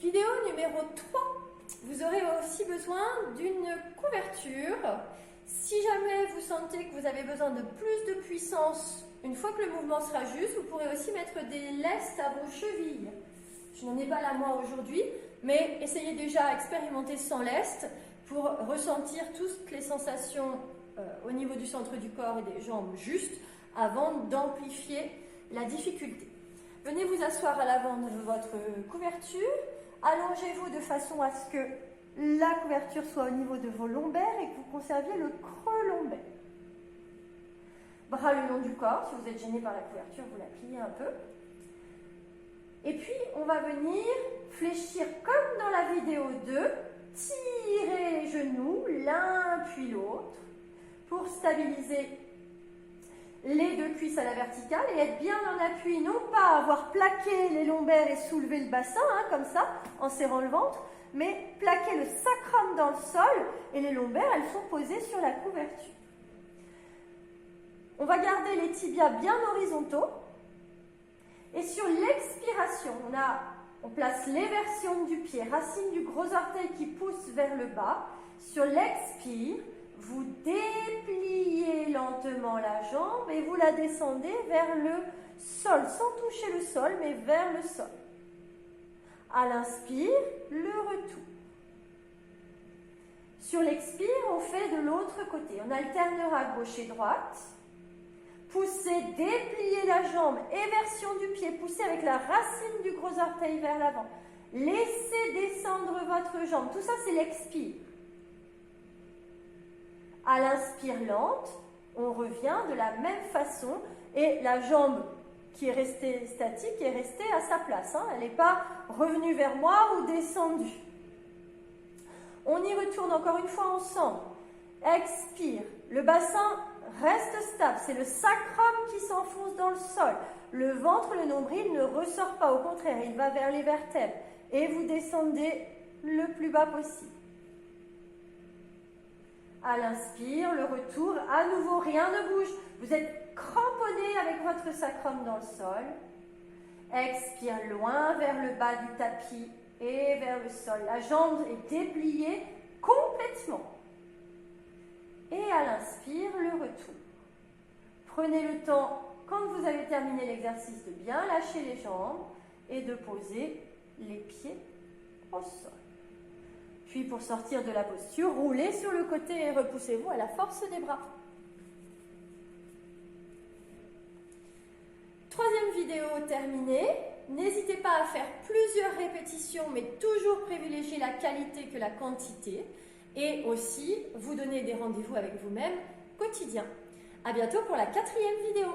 Vidéo numéro 3. Vous aurez aussi besoin d'une couverture. Si jamais vous sentez que vous avez besoin de plus de puissance, une fois que le mouvement sera juste, vous pourrez aussi mettre des lestes à vos chevilles. Je n'en ai pas là moi aujourd'hui, mais essayez déjà à expérimenter sans leste pour ressentir toutes les sensations au niveau du centre du corps et des jambes juste avant d'amplifier la difficulté. Venez vous asseoir à l'avant de votre couverture, allongez-vous de façon à ce que la couverture soit au niveau de vos lombaires et que vous conserviez le creux lombaire. Bras le long du corps, si vous êtes gêné par la couverture, vous la pliez un peu. Et puis, on va venir fléchir comme dans la vidéo 2, tirer les genoux l'un puis l'autre pour stabiliser les deux cuisses à la verticale et être bien en appui, non pas avoir plaqué les lombaires et soulever le bassin, comme ça, en serrant le ventre, mais plaquer le sacrum dans le sol et les lombaires, elles sont posées sur la couverture. On va garder les tibias bien horizontaux. Et sur l'expiration, on place l'éversion du pied, racine du gros orteil qui pousse vers le bas. Sur l'expire, vous dépliez lentement la jambe et vous la descendez vers le sol, sans toucher le sol, mais vers le sol. À l'inspire, le retour. Sur l'expire, on fait de l'autre côté. On alternera gauche et droite. Poussez, dépliez la jambe, éversion du pied, poussez avec la racine du gros orteil vers l'avant. Laissez descendre votre jambe. Tout ça, c'est l'expire. À l'inspire lente, on revient de la même façon et la jambe qui est restée statique est restée à sa place. Elle n'est pas revenue vers moi ou descendue. On y retourne encore une fois ensemble. Expire. Le bassin reste stable. C'est le sacrum qui s'enfonce dans le sol. Le ventre, le nombril ne ressort pas. Au contraire, il va vers les vertèbres. Et vous descendez le plus bas possible. À l'inspire, le retour. À nouveau, rien ne bouge. Vous êtes cramponné avec votre sacrum dans le sol. Expire loin vers le bas du tapis et vers le sol. La jambe est dépliée complètement. Et à l'inspire, le retour. Prenez le temps, quand vous avez terminé l'exercice, de bien lâcher les jambes et de poser les pieds au sol. Puis pour sortir de la posture, roulez sur le côté et repoussez-vous à la force des bras. Troisième vidéo terminée. N'hésitez pas à faire plusieurs répétitions, mais toujours privilégier la qualité que la quantité. Et aussi, vous donner des rendez-vous avec vous-même quotidiens. À bientôt pour la 4e vidéo.